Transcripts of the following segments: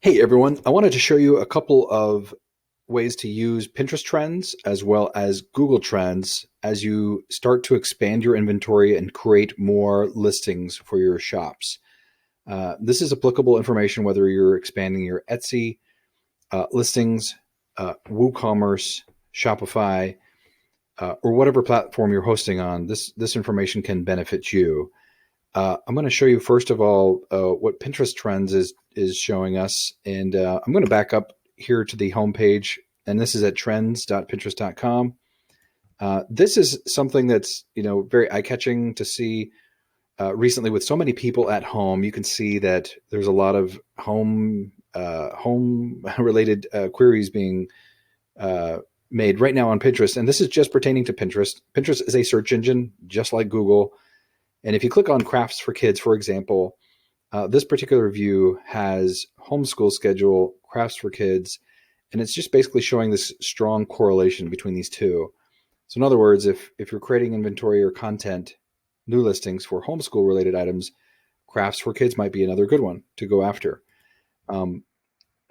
Hey everyone, I wanted to show you a couple of ways to use Pinterest trends as well as Google Trends as you start to expand your inventory and create more listings for your shops. This is applicable information whether you're expanding your Etsy listings, WooCommerce, Shopify, or whatever platform you're hosting on. This information can benefit you. I'm going to show you first of all what Pinterest Trends is showing us, and I'm going to back up here to the home page, and this is at trends.pinterest.com. This is something that's very eye-catching to see recently with so many people at home. You can see that there's a lot of home related queries being made right now on Pinterest, and this is just pertaining to Pinterest. Pinterest is a search engine just like Google. And if you click on crafts for kids, for example, this particular view has homeschool schedule, crafts for kids, and it's just basically showing this strong correlation between these two. So in other words, if you're creating inventory or content, new listings for homeschool related items, crafts for kids might be another good one to go after.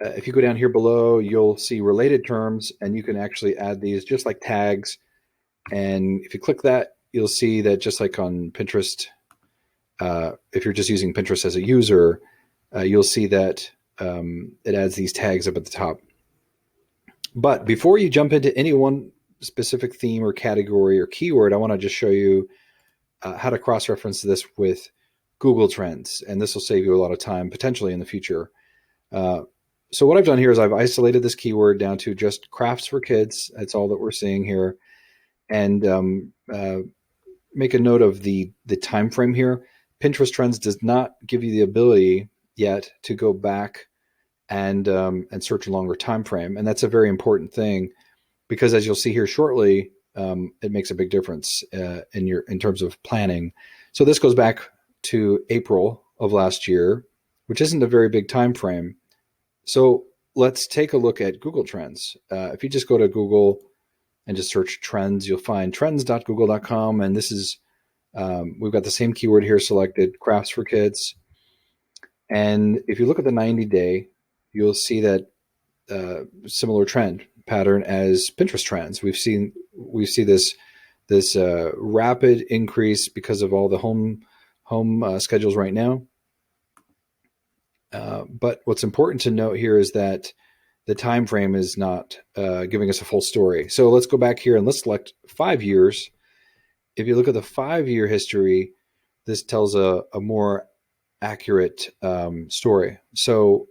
If you go down here below, you'll see related terms, and you can actually add these just like tags. And if you click that, you'll see that just like on Pinterest, if you're just using Pinterest as a user, you'll see that it adds these tags up at the top. But before you jump into any one specific theme or category or keyword, I want to just show you how to cross-reference this with Google Trends, and this will save you a lot of time potentially in the future. So what I've done here is I've isolated this keyword down to just crafts for kids. That's all that we're seeing here. And make a note of the time frame here. Pinterest Trends does not give you the ability yet to go back and search a longer time frame, and that's a very important thing because, as you'll see here shortly, it makes a big difference in terms of planning. So this goes back to April of last year, which isn't a very big time frame. So let's take a look at Google Trends. If you just go to Google and just search trends, you'll find trends.google.com. And this is, we've got the same keyword here selected, crafts for kids. And if you look at the 90-day, you'll see that similar trend pattern as Pinterest trends. We see this rapid increase because of all the home schedules right now. But what's important to note here is that the time frame is not giving us a full story. So let's go back here and let's select 5 years. If you look at the 5-year history, this tells a more accurate story. So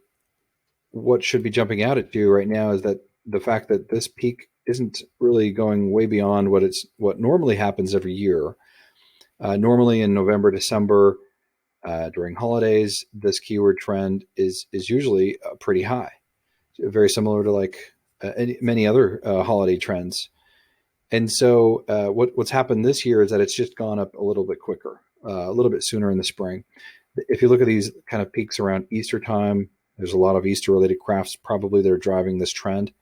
what should be jumping out at you right now is that the fact that this peak isn't really going way beyond what normally happens every year. Normally in November, December, during holidays, this keyword trend is usually pretty high, very similar to like many other holiday trends. And so what's happened this year is that it's just gone up a little bit quicker, a little bit sooner in the spring. If you look at these kind of peaks around Easter time, there's a lot of Easter related crafts probably that are driving this trend.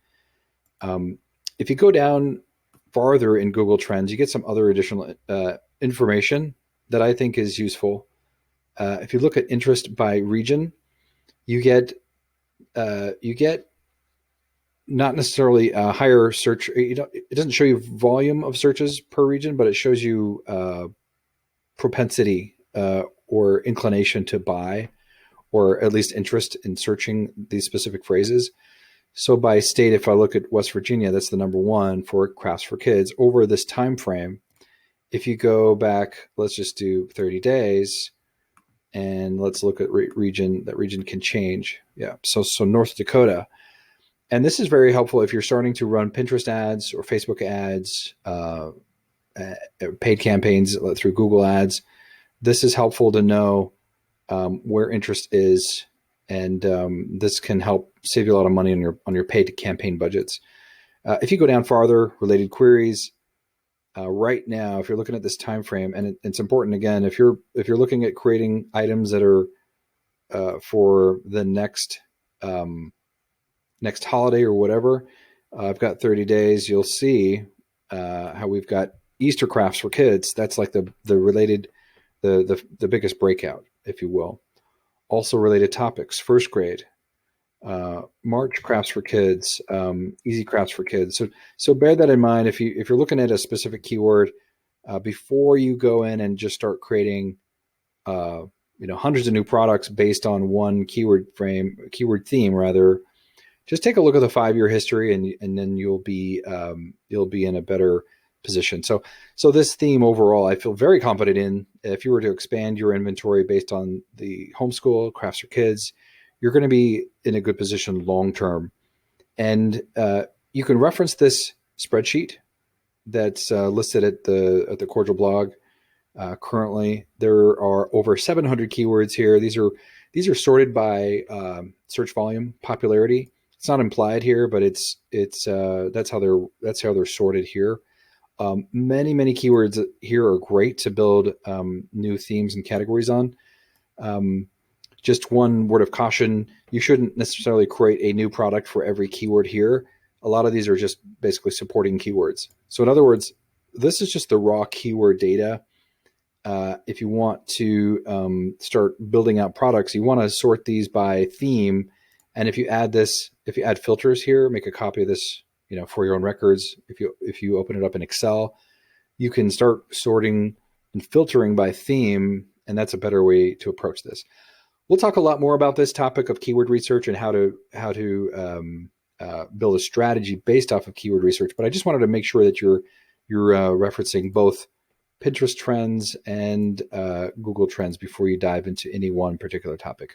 If you go down farther in Google Trends, you get some other additional information that I think is useful. If you look at interest by region, you get not necessarily a higher search. It doesn't show you volume of searches per region, but it shows you propensity or inclination to buy, or at least interest in searching these specific phrases. So by state, if I look at West Virginia, that's the number one for crafts for kids over this time frame. If you go back, let's just do 30 days, and let's look at region. That region can change. Yeah, so North Dakota. And this is very helpful if you're starting to run Pinterest ads or Facebook ads, paid campaigns through Google ads. This is helpful to know where interest is, and this can help save you a lot of money on your paid campaign budgets. If you go down farther, related queries, right now, if you're looking at this time frame, and it's important again, if you're looking at creating items that are for the next holiday or whatever, I've got 30 days. You'll see how we've got Easter crafts for kids. That's like the related, the biggest breakout, if you will. Also related topics, first grade, March crafts for kids, easy crafts for kids. So bear that in mind if you're looking at a specific keyword before you go in and just start creating hundreds of new products based on one keyword theme rather. Just take a look at the 5-year history, and then you'll be in a better position. So this theme overall, I feel very confident in. If you were to expand your inventory based on the homeschool crafts for kids, you're going to be in a good position long term. And you can reference this spreadsheet that's listed at the Cordial blog. Currently, there are over 700 keywords here. These are sorted by search volume popularity. It's not implied here, but that's how they're sorted here. Many keywords here are great to build new themes and categories on. Just one word of caution: you shouldn't necessarily create a new product for every keyword here. A lot of these are just basically supporting keywords. So in other words, this is just the raw keyword data. If you want to start building out products, you want to sort these by theme. And if you add filters here, make a copy of this, for your own records. If you open it up in Excel, you can start sorting and filtering by theme, and that's a better way to approach this. We'll talk a lot more about this topic of keyword research and how to build a strategy based off of keyword research. But I just wanted to make sure that you're referencing both Pinterest trends and Google trends before you dive into any one particular topic.